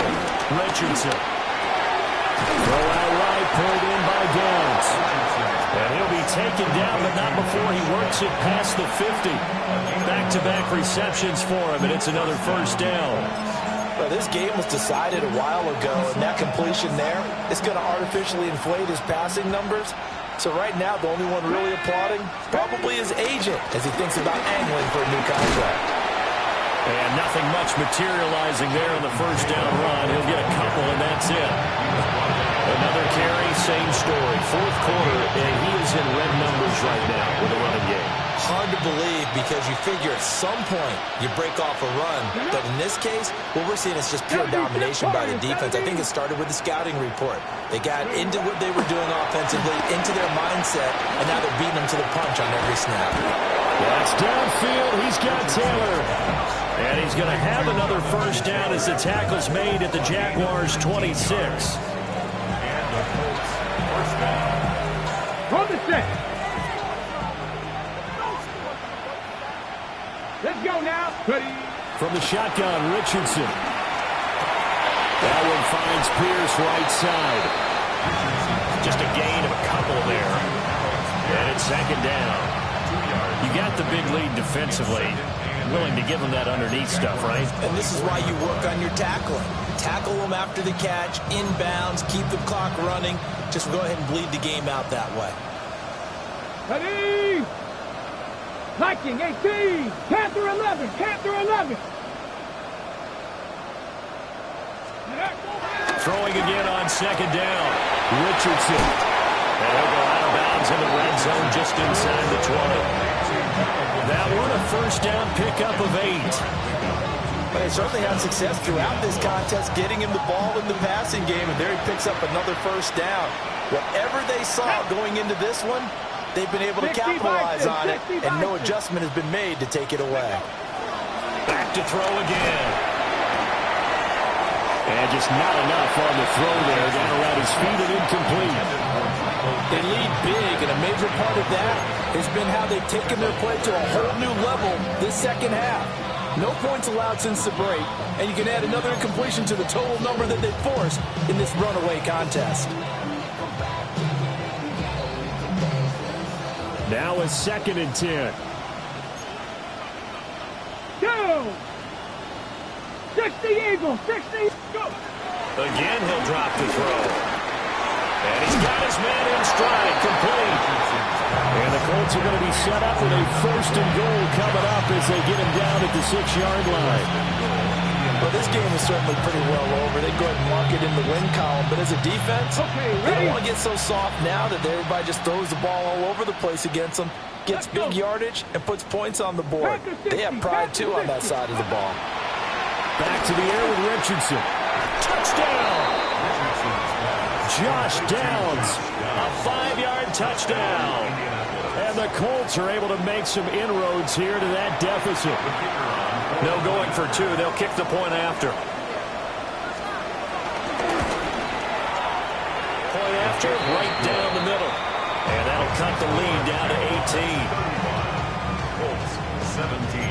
Richardson. Throw out right, pulled in by Downs. And he'll be taken down, but not before he works it past the 50. Back-to-back receptions for him, and it's another 1st down. Well, this game was decided a while ago, and that completion there is going to artificially inflate his passing numbers. So right now, the only one really applauding probably his agent as he thinks about angling for a new contract. And nothing much materializing there on the first down run. He'll get a couple, and that's it. Another carry, same story. Fourth quarter, and he is in red numbers right now with a running game. Hard to believe because you figure at some point you break off a run. But in this case, what we're seeing is just pure domination by the defense. I think it started with the scouting report. They got into what they were doing offensively, into their mindset, and now they're beating them to the punch on every snap. That's downfield. He's got Taylor. And he's going to have another first down as the tackle's made at the Jaguars' 26. And the Colts first down. From the set. Let's go now. Ready. From the shotgun, Richardson. That one finds Pierce right side. Just a gain of a couple there. And it's second down. You got the big lead defensively. Willing to give him that underneath stuff, right? And this is why you work on your tackling. Tackle them after the catch, inbounds, keep the clock running. Just go ahead and bleed the game out that way. Ready. Viking 18. Panther 11. Panther 11. Throwing again on second down. Richardson. And he'll go out of bounds in the red zone just inside the 20. That one a first down pickup of 8. They certainly had success throughout this contest, getting him the ball in the passing game, and there he picks up another first down. Whatever they saw going into this one, they've been able to capitalize on it, and no adjustment has been made to take it away. Back to throw again. And just not enough on the throw there. Down around his feet and incomplete. They lead big, and a major part of that has been how they've taken their play to a whole new level this second half. No points allowed since the break, and you can add another incompletion to the total number that they forced in this runaway contest. Now a 2nd and 10. Go! 60 Eagles, 60, go! Again, he'll drop the throw. And he's got his man in stride, complete. And the Colts are going to be set up with a 1st and goal coming up as they get him down at the 6-yard line. Well, this game is certainly pretty well over. They go ahead and mark it in the win column. But as a defense, they don't want to get so soft now that everybody just throws the ball all over the place against them, gets big yardage, and puts points on the board. They have pride, too, on that side of the ball. Back to the air with Richardson. Touchdown! Josh Downs, a 5-yard touchdown. And the Colts are able to make some inroads here to that deficit. No going for 2. They'll kick the point after. Point after, right down the middle. And that'll cut the lead down to 18. Colts 17.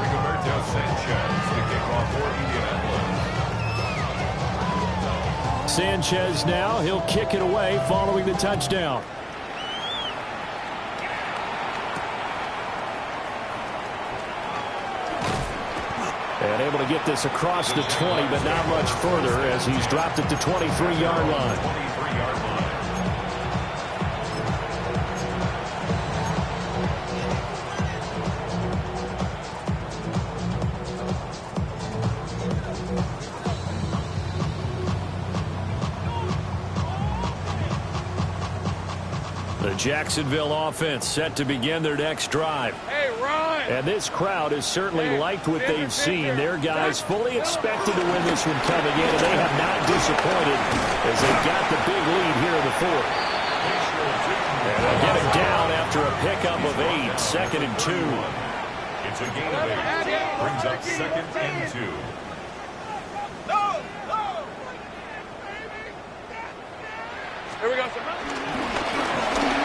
Rigoberto Sanchez, the kickoff for Indianapolis. Sanchez now, he'll kick it away following the touchdown. And able to get this across the 20, but not much further as he's dropped at the 23-yard line. 23-yard line. The Jacksonville offense set to begin their next drive. Hey, Ryan! And this crowd has certainly liked what they've seen. Their guys fully expected to win this one coming in, and they have not disappointed as they got the big lead here in the 4th. And they'll get him down after a pickup of 8, 2nd and 2. It's a gain of 8. Brings up 2nd and 2. Here we go, sir.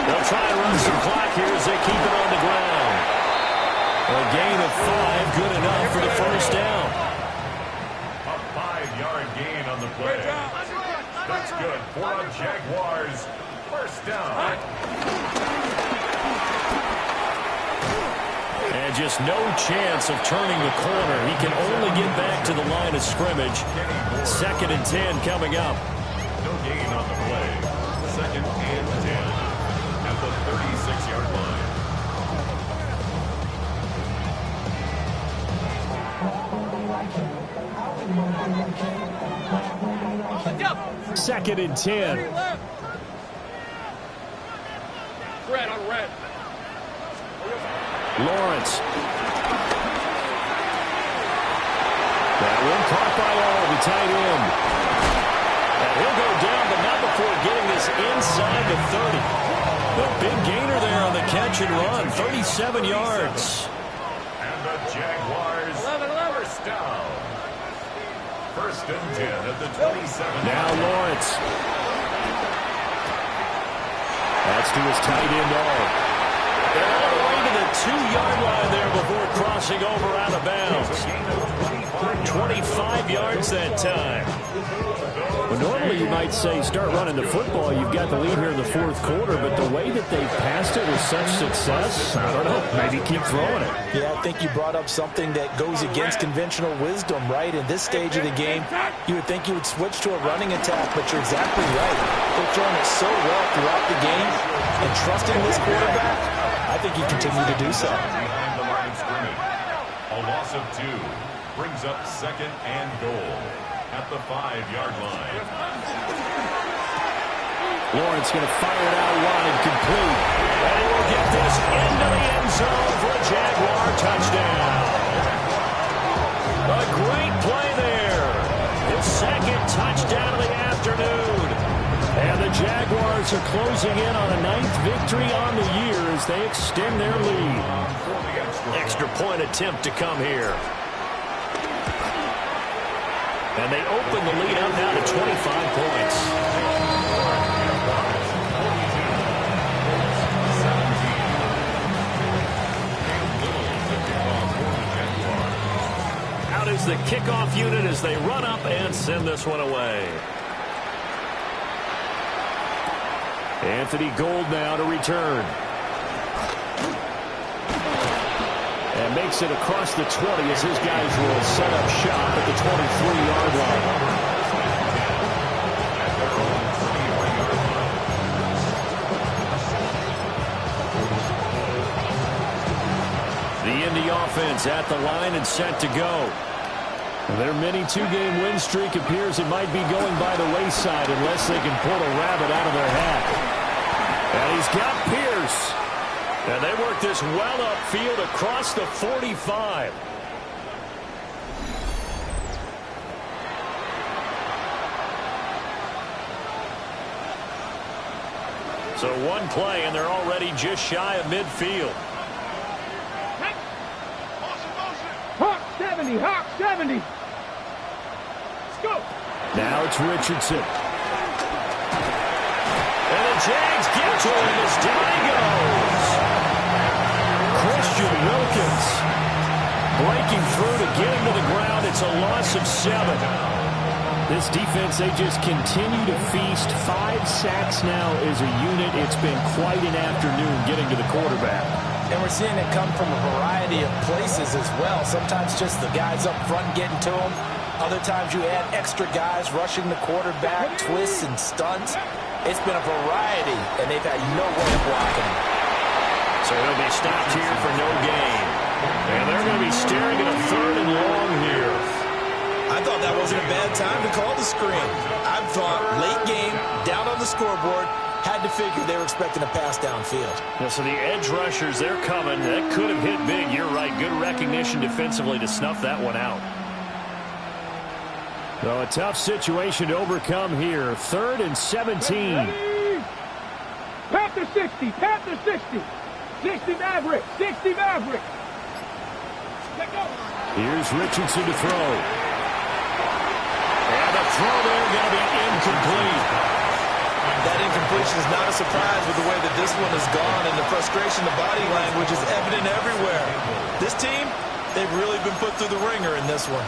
They'll try and run some clock here as they keep it on the ground. A gain of 5, good enough for the first down. A 5-yard gain on the play. That's good for a Jaguars first down. And just no chance of turning the corner. He can only get back to the line of scrimmage. 2nd and 10 coming up. No gain on the play. 2nd and 10 at the 36-yard line. 2nd and 10. Red on red. Lawrence. That one caught by all, the tight end. And he'll go down, but not before getting this inside the 30. The big gainer there on the catch and run, 37 yards. And the Jaguars 1st down. 1st and 10 at the 27. Now Lawrence. That's to his tight end all. They're all the way to the 2-yard line there before crossing over out of bounds. 25 yards that time. Well, normally you might say start running the football. You've got the lead here in the 4th quarter, but the way that they passed it with such success, I don't know, maybe keep throwing it. Yeah, I think you brought up something that goes against conventional wisdom, right? In this stage of the game, you would think you would switch to a running attack, but you're exactly right. They're throwing it so well throughout the game, and trusting this quarterback, I think you continue to do so. Behind the line of scrimmage. A loss of 2 brings up 2nd and goal at the 5-yard line. Lawrence going to fire it out wide, complete. And he will get this into the end zone for a Jaguar touchdown. A great play there. His 2nd touchdown of the afternoon. And the Jaguars are closing in on a 9th victory on the year as they extend their lead. Extra point attempt to come here. And they open the lead up now to 25 points. Out is the kickoff unit as they run up and send this one away. Anthony Gold now to return. And makes it across the 20 as his guys will set up shop at the 23-yard line. The Indy offense at the line and set to go. Their mini 2-game win streak appears it might be going by the wayside unless they can pull a rabbit out of their hat. And he's got Pierce. And they work this well upfield across the 45. So one play, and they're already just shy of midfield. Hawk 70, Hawk 70. Let's go. Now it's Richardson. And the Jags get to him as down he goes. Christian Wilkins breaking through to get him to the ground. It's a loss of 7. This defense, they just continue to feast. 5 sacks now as a unit. It's been quite an afternoon getting to the quarterback. And we're seeing it come from a variety of places as well. Sometimes just the guys up front getting to him. Other times you add extra guys rushing the quarterback, twists and stunts. It's been a variety, and they've had no way of blocking him. So he'll be stopped here for no gain. And they're going to be staring at a 3rd and long here. I thought that wasn't a bad time to call the screen. I thought late game, down on the scoreboard, had to figure they were expecting a pass downfield. Yeah, so the edge rushers, they're coming. That could have hit big. You're right. Good recognition defensively to snuff that one out. So a tough situation to overcome here. 3rd and 17. Panther 60, Panther 60. 60 Maverick, 60 Maverick. Here's Richardson to throw. And the throw there going to be incomplete. That incompletion is not a surprise with the way that this one has gone, and the frustration, the body language is evident everywhere. This team, they've really been put through the ringer in this one.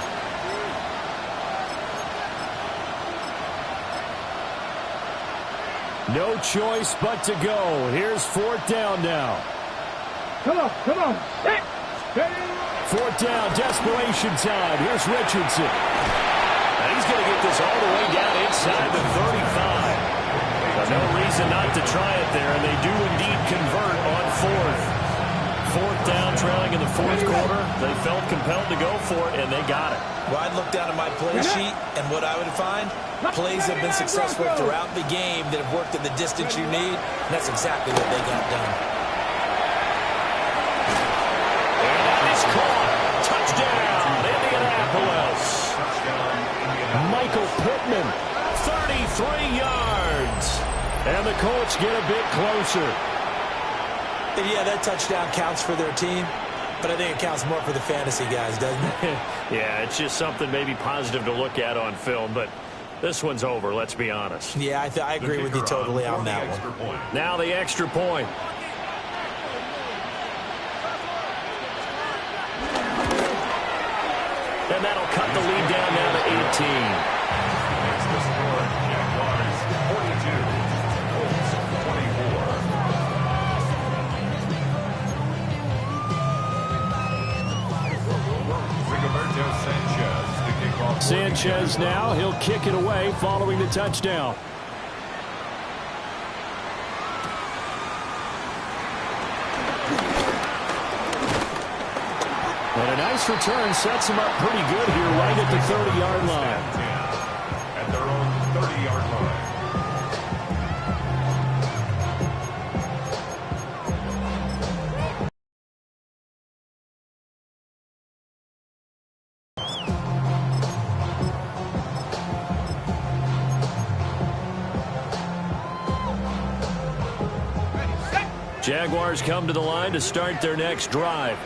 No choice but to go. Here's 4th down now. Come on, come on. Set, 4th down, desperation time. Here's Richardson. He's going to get this all the way down inside the 35. No reason not to try it there, and they do indeed convert on 4th. 4th down, trailing in the 4th quarter. They felt compelled to go for it, and they got it. Well, I'd look down at my play sheet, and what I would find, plays have been successful throughout the game that have worked at the distance you need, and that's exactly what they got done. And that is caught. Touchdown, Indianapolis. Michael Pittman, 33 yards. and the Colts get a bit closer. And yeah, that touchdown counts for their team, but I think it counts more for the fantasy guys, doesn't it? Yeah, it's just something maybe positive to look at on film, but this one's over, let's be honest. Yeah, I agree with you totally on that one. Now the extra point. And that'll cut the lead down now to 18. It's the score, Jaguars 42, Colts 24. Rigoberto Sanchez to kick off. Sanchez now, he'll kick it away following the touchdown. And a nice return sets him up pretty good here right at the 30-yard line. At their own 30-yard line. Jaguars come to the line to start their next drive.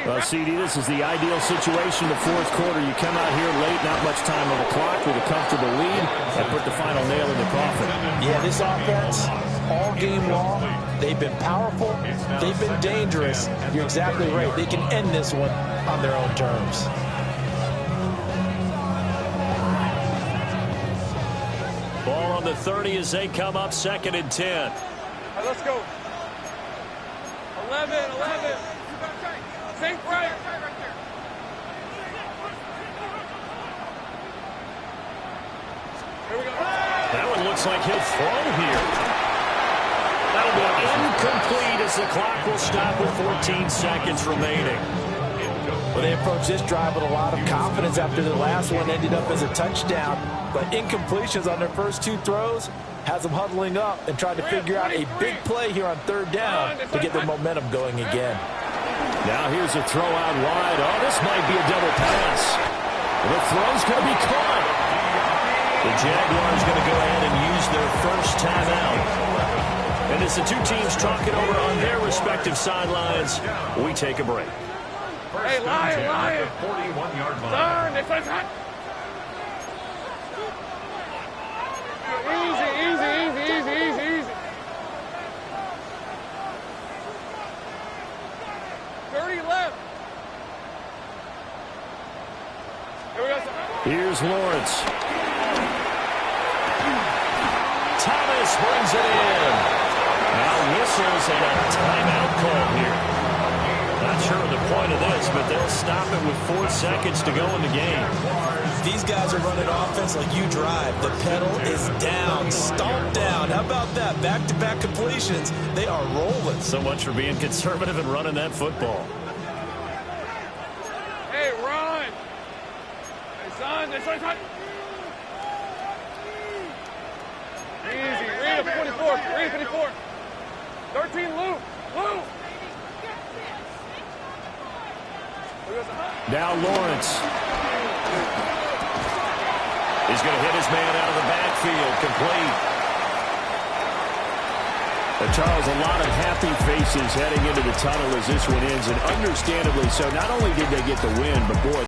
Well, CD, this is the ideal situation, the 4th quarter. You come out here late, not much time on the clock with a comfortable lead, and put the final nail in the coffin. Yeah, this offense, all game long, they've been powerful, they've been dangerous. You're exactly right. They can end this one on their own terms. Ball on the 30 as they come up 2nd and 10. All right, let's go. 11. Think right. Here we go. That one looks like he'll throw here. That'll be incomplete as the clock will stop with 14 seconds remaining. Well, they approached this drive with a lot of confidence after the last one ended up as a touchdown. But incompletions on their first 2 throws has them huddling up and trying to figure out a big play here on 3rd down to get their momentum going again. Now here's a throw out wide. Oh, this might be a double pass. The throw's going to be caught. The Jaguars going to go ahead and use their first timeout. And as the two teams talk it over on their respective sidelines, we take a break. Hey, Lion. 41-yard line. Turn. It's hot. Easy. 30 left. Here we go. Here's Lawrence. Thomas brings it in. Now whistles and a timeout call here. Not sure of the point of this, but they'll stop it with 4 seconds to go in the game. These guys are running offense like you drive. The pedal is down, stomped down. How about that? Back-to-back completions. They are rolling. So much for being conservative and running that football. Hey, run. Hey, son. This one's hot. Easy. Read it, 24. Read it, 54. 13, Luke. Now Lawrence. He's going to hit his man out of the backfield, complete. Charles, a lot of happy faces heading into the tunnel as this one ends, and understandably so. Not only did they get the win, but boy,